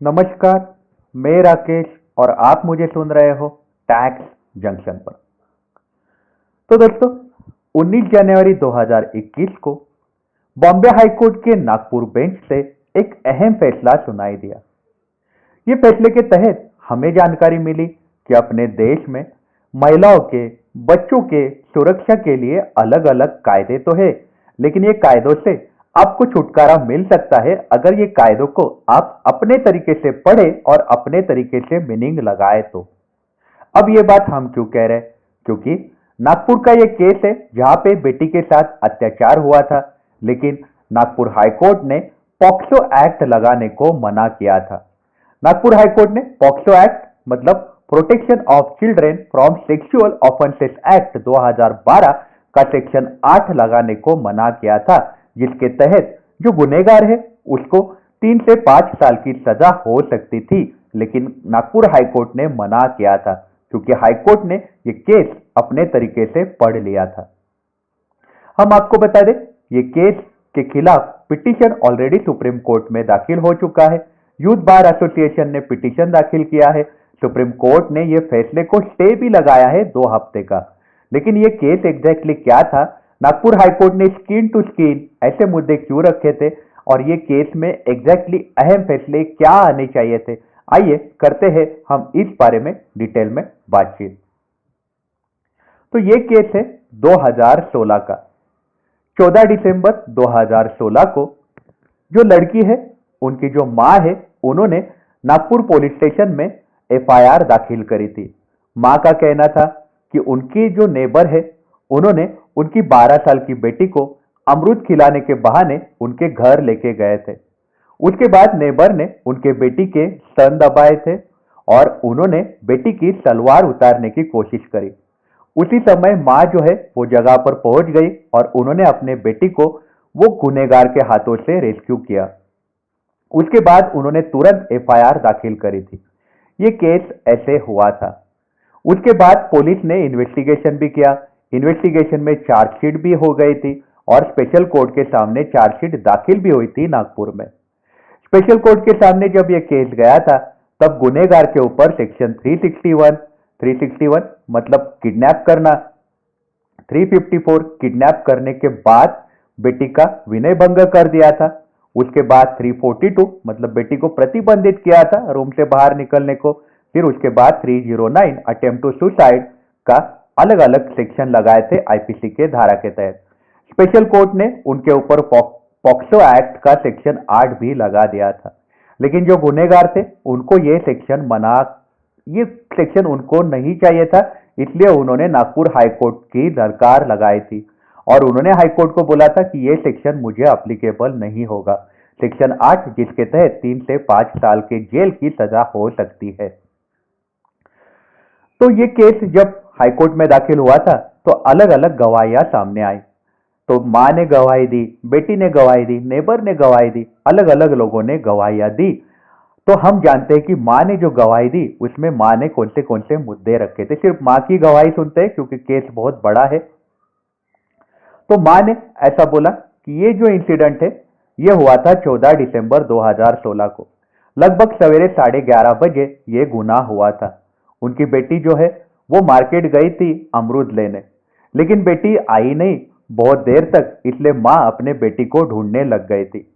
नमस्कार। मैं राकेश और आप मुझे सुन रहे हो टैक्स जंक्शन पर। तो दोस्तों, 19 जनवरी 2021 को बॉम्बे हाई कोर्ट के नागपुर बेंच से एक अहम फैसला सुनाई दिया। ये फैसले के तहत हमें जानकारी मिली कि अपने देश में महिलाओं के, बच्चों के सुरक्षा के लिए अलग अलग कायदे तो है, लेकिन ये कायदों से आपको छुटकारा मिल सकता है अगर ये कायदों को आप अपने तरीके से पढ़े और अपने तरीके से मीनिंग लगाए तो। अब ये बात हम क्यों कह रहे हैं? क्योंकि नागपुर का ये केस है जहां पे बेटी के साथ अत्याचार हुआ था, लेकिन नागपुर हाईकोर्ट ने पॉक्सो एक्ट लगाने को मना किया था। नागपुर हाईकोर्ट ने पॉक्सो एक्ट मतलब protection of children from sexual offences act 2012 का सेक्शन 8 लगाने को मना किया था, जिसके तहत जो गुनहगार है उसको 3 से 5 साल की सजा हो सकती थी, लेकिन नागपुर हाईकोर्ट ने मना किया था क्योंकि हाईकोर्ट ने ये केस अपने तरीके से पढ़ लिया था। हम आपको बता दें, ये केस के खिलाफ पिटीशन ऑलरेडी सुप्रीम कोर्ट में दाखिल हो चुका है। यूथ बार एसोसिएशन ने पिटीशन दाखिल किया है। सुप्रीम कोर्ट ने यह फैसले को स्टे भी लगाया है 2 हफ्ते का। लेकिन यह केस एग्जैक्टली क्या था, नागपुर हाईकोर्ट ने स्किन टू स्किन ऐसे मुद्दे क्यों रखे थे और ये केस में एग्जैक्टली अहम फैसले क्या आने चाहिए थे, आइए करते हैं हम इस बारे में डिटेल में बातचीत। तो ये केस है 2016 का। 14 दिसंबर 2016 को जो लड़की है, उनकी जो माँ है, उन्होंने नागपुर पुलिस स्टेशन में एफआईआर दाखिल करी थी। माँ का कहना था कि उनकी जो नेबर है, उन्होंने उनकी 12 साल की बेटी को अमरूद खिलाने के बहाने उनके घर लेके गए थे। उसके बाद नेबर ने उनके बेटी के स्तन दबाए थे और उन्होंने बेटी की सलवार उतारने की कोशिश करी। उसी समय माँ जो है वो जगह पर पहुंच गई और उन्होंने अपने बेटी को वो गुनहगार के हाथों से रेस्क्यू किया। उसके बाद उन्होंने तुरंत एफआईआर दाखिल करी थी। ये केस ऐसे हुआ था। उसके बाद पुलिस ने इन्वेस्टिगेशन भी किया। इन्वेस्टिगेशन में चार्जशीट भी हो गई थी और स्पेशल कोर्ट के सामने चार्जशीट दाखिल भी हुई थी नागपुर में। स्पेशल कोर्ट के सामने जब यह केस गया था, तब गुनहगार के ऊपर सेक्शन 361 मतलब किडनैप करना, 354 किडनैप करने के बाद बेटी का विनय भंग कर दिया था। उसके बाद 342 मतलब बेटी को प्रतिबंधित किया था रूम से बाहर निकलने को। फिर उसके बाद 309 अटेम्प्ट टू सुसाइड का अलग अलग सेक्शन लगाए थे आईपीसी के धारा के तहत। स्पेशल कोर्ट ने उनके ऊपर पॉक्सो एक्ट का सेक्शन 8 भी लगा दिया था। लेकिन जो गुनहगार थे उनको ये सेक्शन उनको नहीं चाहिए था, इसलिए उन्होंने नागपुर हाईकोर्ट की दरकार लगाई थी और उन्होंने हाईकोर्ट को बोला था कि ये सेक्शन मुझे अप्लीकेबल नहीं होगा, सेक्शन 8 जिसके तहत 3 से 5 साल के जेल की सजा हो सकती है। तो ये केस जब हाईकोर्ट में दाखिल हुआ था तो अलग अलग गवाहियां सामने आई। तो मां ने गवाही दी, बेटी ने गवाही दी, नेबर ने गवाही दी, अलग अलग लोगों ने गवाहियां दी। तो हम जानते हैं कि मां ने जो गवाही दी उसमें मां ने कौन से मुद्दे रखे थे। सिर्फ मां की गवाही सुनते हैं क्योंकि केस बहुत बड़ा है। तो मां ने ऐसा बोला कि ये जो इंसिडेंट है ये हुआ था 14 दिसंबर 2016 को, लगभग सवेरे 11:30 बजे ये गुनाह हुआ था। उनकी बेटी जो है वो मार्केट गई थी अमरूद लेने, लेकिन बेटी आई नहीं बहुत देर तक, इसलिए मां अपने बेटी को ढूंढने लग गई थी।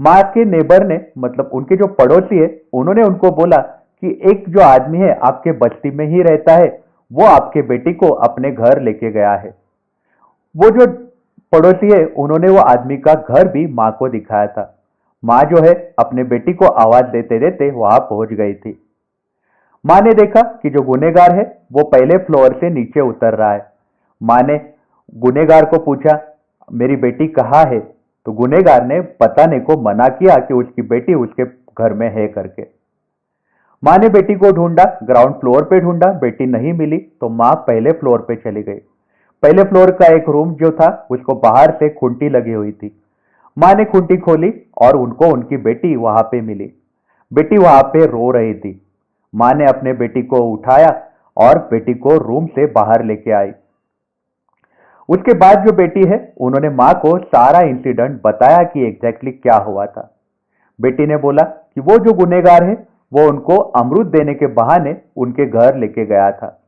मां के नेबर ने मतलब उनके जो पड़ोसी है, उन्होंने उनको बोला कि एक जो आदमी है आपके बस्ती में ही रहता है, वो आपके बेटी को अपने घर लेके गया है। वो जो पड़ोसी है उन्होंने वो आदमी का घर भी मां को दिखाया था। मां जो है अपने बेटी को आवाज देते देते वहां पहुंच गई थी। मां ने देखा कि जो गुनहगार है वो पहले फ्लोर से नीचे उतर रहा है। मां ने गुनहगार को पूछा, मेरी बेटी कहाँ है? तो गुनहगार ने बताने को मना किया कि उसकी बेटी उसके घर में है करके। मां ने बेटी को ढूंढा, ग्राउंड फ्लोर पे ढूंढा, बेटी नहीं मिली तो मां पहले फ्लोर पे चली गई। पहले फ्लोर का एक रूम जो था उसको बाहर से खूंटी लगी हुई थी। मां ने खूंटी खोली और उनको उनकी बेटी वहां पे मिली। बेटी वहां पे रो रही थी। मां ने अपने बेटी को उठाया और बेटी को रूम से बाहर लेके आई। उसके बाद जो बेटी है उन्होंने मां को सारा इंसिडेंट बताया कि एग्जैक्टली क्या हुआ था। बेटी ने बोला कि वो जो गुनहगार है वो उनको अमृत देने के बहाने उनके घर लेके गया था,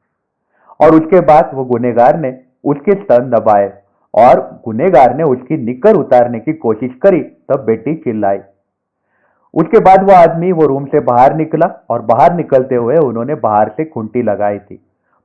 और उसके बाद वो गुनहगार ने उसके स्तन दबाए और गुनहगार ने उसकी निकर उतारने की कोशिश करी, तब बेटी चिल्लाई। उसके बाद वो आदमी वो रूम से बाहर निकला और बाहर निकलते हुए उन्होंने बाहर से खुंटी लगाई थी,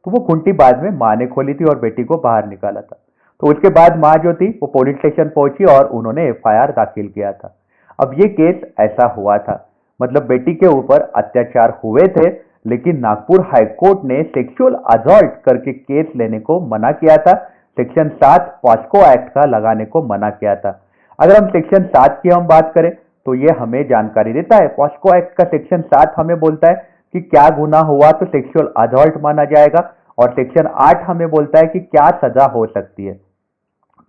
तो वो खुंटी बाद में माँ ने खोली थी और बेटी को बाहर निकाला था। तो उसके बाद माँ जो थी वो पुलिस स्टेशन पहुंची और उन्होंने एफआईआर दाखिल किया था। अब ये केस ऐसा हुआ था, मतलब बेटी के ऊपर अत्याचार हुए थे, लेकिन नागपुर हाईकोर्ट ने सेक्सुअल असॉल्ट करके केस लेने को मना किया था। सेक्शन 7 पॉस्को एक्ट का लगाने को मना किया था। अगर हम सेक्शन 7 की हम बात करें तो ये हमें जानकारी देता है। पॉस्को एक्ट का सेक्शन 7 हमें बोलता है कि क्या गुनाह हुआ तो सेक्सुअल असॉल्ट माना जाएगा, और सेक्शन 8 हमें बोलता है कि क्या सजा हो सकती है।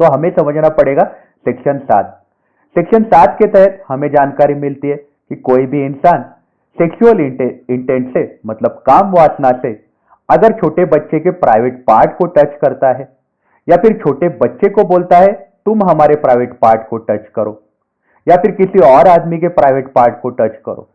तो हमें समझना पड़ेगा सेक्शन 7। सेक्शन 7 के तहत हमें जानकारी मिलती है कि कोई भी इंसान सेक्सुअल इंटेंट से, मतलब काम वासना से, अगर छोटे बच्चे के प्राइवेट पार्ट को टच करता है या फिर छोटे बच्चे को बोलता है तुम हमारे प्राइवेट पार्ट को टच करो, या फिर किसी और आदमी के प्राइवेट पार्ट को टच करो,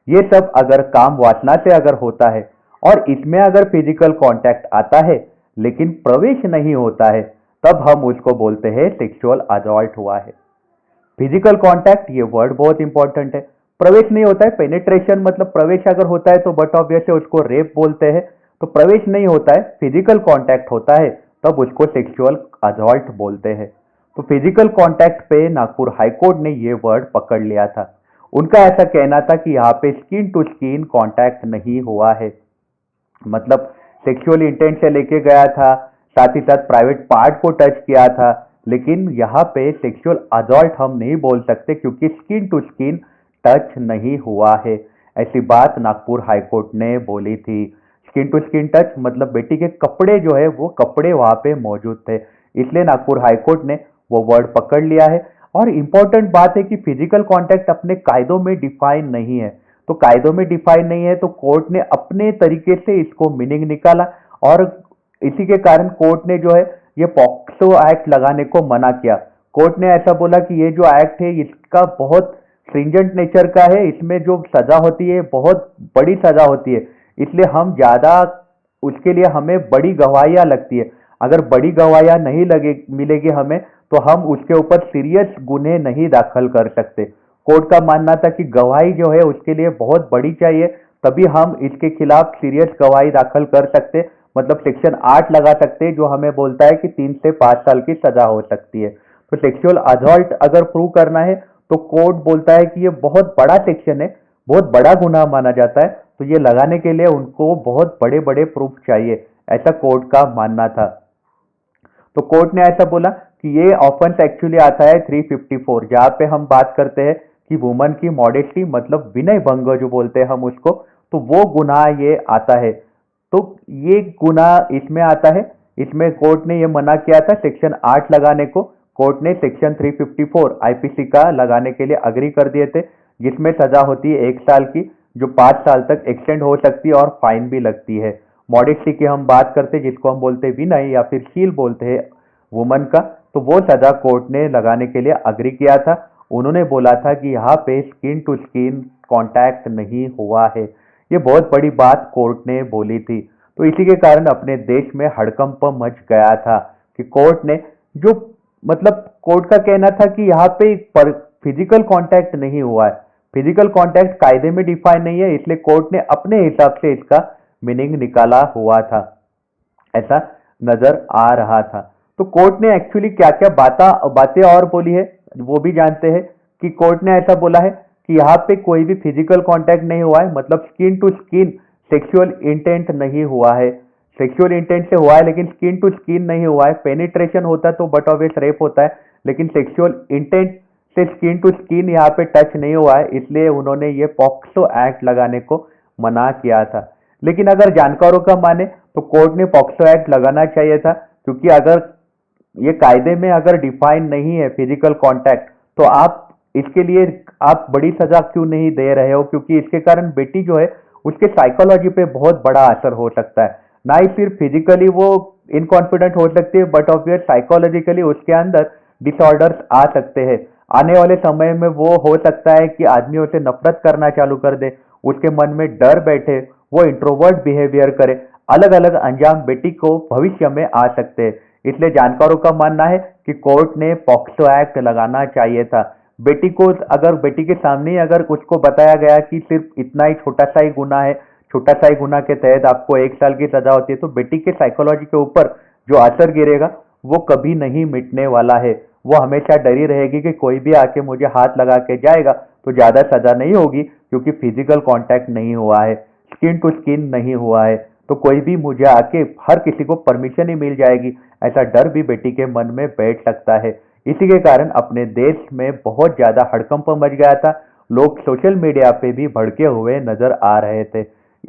ये सब अगर काम वासना से अगर होता है और इसमें अगर फिजिकल कांटेक्ट आता है लेकिन प्रवेश नहीं होता है, तब हम उसको बोलते हैं सेक्सुअल असॉल्ट हुआ है। फिजिकल कांटेक्ट, ये वर्ड बहुत इंपॉर्टेंट है। प्रवेश नहीं होता है, पेनिट्रेशन मतलब प्रवेश अगर होता है तो बट ऑब्वियस है उसको रेप बोलते हैं। तो प्रवेश नहीं होता है, फिजिकल कांटेक्ट होता है, तब उसको सेक्सुअल असॉल्ट बोलते हैं। तो फिजिकल कांटेक्ट पे नागपुर हाईकोर्ट ने ये वर्ड पकड़ लिया था। उनका ऐसा कहना था कि यहाँ पे स्किन टू स्किन कांटेक्ट नहीं हुआ है, मतलब सेक्सुअल इंटेंट से लेके गया था, साथ ही साथ प्राइवेट पार्ट को टच किया था, लेकिन यहाँ पे सेक्सुअल असॉल्ट हम नहीं बोल सकते क्योंकि स्किन टू स्किन टच नहीं हुआ है। ऐसी बात नागपुर हाईकोर्ट ने बोली थी। स्किन टू स्किन टच मतलब बेटी के कपड़े जो है वो कपड़े वहां पे मौजूद थे, इसलिए नागपुर हाईकोर्ट ने वो वर्ड पकड़ लिया है। और इंपॉर्टेंट बात है कि फिजिकल कांटेक्ट अपने कायदों में डिफाइन नहीं है, तो कायदों में डिफाइन नहीं है तो कोर्ट ने अपने तरीके से इसको मीनिंग निकाला, और इसी के कारण कोर्ट ने जो है ये पॉक्सो एक्ट लगाने को मना किया। कोर्ट ने ऐसा बोला कि ये जो एक्ट है इसका बहुत स्ट्रिंजेंट नेचर का है, इसमें जो सजा होती है बहुत बड़ी सजा होती है, इसलिए हम ज्यादा उसके लिए हमें बड़ी गवाहियां लगती है। अगर बड़ी गवाहियां नहीं लगे मिलेगी हमें तो हम उसके ऊपर सीरियस गुन्हे नहीं दाखिल कर सकते। कोर्ट का मानना था कि गवाही जो है उसके लिए बहुत बड़ी चाहिए, तभी हम इसके खिलाफ सीरियस गवाही दाखिल कर सकते, मतलब सेक्शन 8 लगा सकते जो हमें बोलता है कि 3 से 5 साल की सजा हो सकती है। तो सेक्सुअल असॉल्ट अगर प्रूव करना है तो कोर्ट बोलता है कि ये बहुत बड़ा सेक्शन है, बहुत बड़ा गुनाह माना जाता है, तो ये लगाने के लिए उनको बहुत बड़े बड़े प्रूफ चाहिए, ऐसा कोर्ट का मानना था। तो कोर्ट ने ऐसा बोला कि ये ऑफेंस एक्चुअली आता है 354, जहां पे हम बात करते हैं कि वुमन की मॉडेस्टी मतलब विनय भंग जो बोलते हैं हम उसको, तो वो गुनाह ये आता है। तो ये गुनाह इसमें आता है, इसमें कोर्ट ने ये मना किया था सेक्शन 8 लगाने को। कोर्ट ने सेक्शन 354 आईपीसी का लगाने के लिए अग्री कर दिए थे, जिसमें सजा होती है 1 साल की, जो 5 साल तक एक्सटेंड हो सकती है और फाइन भी लगती है। मॉडेस्टी की हम बात करते हैं जिसको हम बोलते हैं विनय या फिर शील बोलते हैं वुमन का, तो वो सजा कोर्ट ने लगाने के लिए अग्री किया था। उन्होंने बोला था कि यहाँ पे स्किन टू स्किन कांटेक्ट नहीं हुआ है, ये बहुत बड़ी बात कोर्ट ने बोली थी। तो इसी के कारण अपने देश में हड़कंप मच गया था कि कोर्ट ने जो, मतलब कोर्ट का कहना था कि यहाँ पे फिजिकल कांटेक्ट नहीं हुआ है, फिजिकल कांटेक्ट कायदे में डिफाइन नहीं है, इसलिए कोर्ट ने अपने हिसाब से इसका मीनिंग निकाला हुआ था, ऐसा नजर आ रहा था। तो कोर्ट ने एक्चुअली क्या क्या बातें और बोली है वो भी जानते हैं कि कोर्ट ने ऐसा बोला है कि यहाँ पे कोई भी फिजिकल कांटेक्ट नहीं हुआ है, मतलब skin to skin sexual intent नहीं हुआ है। सेक्सुअल इंटेंट से हुआ है लेकिन स्किन टू स्किन नहीं हुआ है। पेनिट्रेशन होता तो बट ऑब्वियस रेप होता है, लेकिन सेक्सुअल इंटेंट से स्किन टू स्किन यहाँ पे टच नहीं हुआ है, इसलिए उन्होंने ये पॉक्सो एक्ट लगाने को मना किया था। लेकिन अगर जानकारों का माने तो कोर्ट ने पॉक्सो एक्ट लगाना चाहिए था, क्योंकि अगर ये कायदे में अगर डिफाइन नहीं है फिजिकल कांटेक्ट तो आप इसके लिए आप बड़ी सजा क्यों नहीं दे रहे हो, क्योंकि इसके कारण बेटी जो है उसके साइकोलॉजी पे बहुत बड़ा असर हो सकता है। ना ही सिर्फ फिजिकली वो इनकॉन्फिडेंट हो सकती है बट ऑब्वियस साइकोलॉजिकली उसके अंदर डिसऑर्डर्स आ सकते हैं। आने वाले समय में वो हो सकता है कि आदमियों से नफरत करना चालू कर दे, उसके मन में डर बैठे, वो इंट्रोवर्ट बिहेवियर करे, अलग अलग अंजाम बेटी को भविष्य में आ सकते हैं। इसलिए जानकारों का मानना है कि कोर्ट ने पॉक्सो एक्ट लगाना चाहिए था। बेटी को, अगर बेटी के सामने ही अगर उसको बताया गया कि सिर्फ इतना ही छोटा सा ही गुना है, छोटा सा ही गुना के तहत आपको 1 साल की सजा होती है, तो बेटी के साइकोलॉजी के ऊपर जो असर गिरेगा वो कभी नहीं मिटने वाला है। वो हमेशा डरी रहेगी कि कोई भी आके मुझे हाथ लगा के जाएगा तो ज्यादा सजा नहीं होगी, क्योंकि फिजिकल कांटेक्ट नहीं हुआ है, स्किन टू स्किन नहीं हुआ है, तो कोई भी मुझे आके, हर किसी को परमिशन ही मिल जाएगी, ऐसा डर भी बेटी के मन में बैठ सकता है। इसी के कारण अपने देश में बहुत ज्यादा हड़कंप मच गया था। लोग सोशल मीडिया पे भी भड़के हुए नजर आ रहे थे।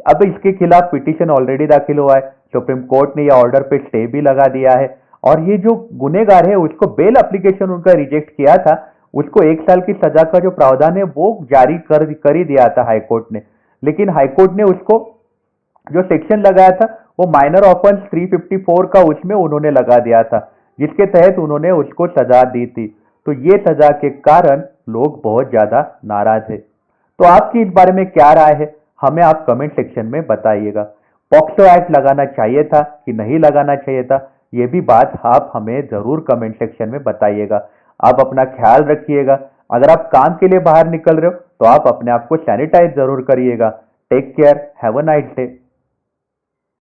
अब इसके खिलाफ पिटीशन ऑलरेडी दाखिल हुआ है, सुप्रीम कोर्ट ने यह ऑर्डर पे स्टे भी लगा दिया है, और ये जो गुनेगार है उसको बेल एप्लीकेशन उनका रिजेक्ट किया था, उसको 1 साल की सजा का जो प्रावधान है वो जारी कर ही दिया था हाईकोर्ट ने। लेकिन हाईकोर्ट ने उसको जो सेक्शन लगाया था वो माइनर ऑफेंस 354 का उसमें उन्होंने लगा दिया था, जिसके तहत उन्होंने उसको सजा दी थी। तो ये सजा के कारण लोग बहुत ज्यादा नाराज है। तो आपकी इस बारे में क्या राय है, हमें आप कमेंट सेक्शन में बताइएगा। पॉक्सो एक्ट लगाना चाहिए था कि नहीं लगाना चाहिए था, ये भी बात आप हमें जरूर कमेंट सेक्शन में बताइएगा। आप अपना ख्याल रखिएगा। अगर आप काम के लिए बाहर निकल रहे हो तो आप अपने आप को सैनिटाइज जरूर करिएगा। Take care, have a nice day.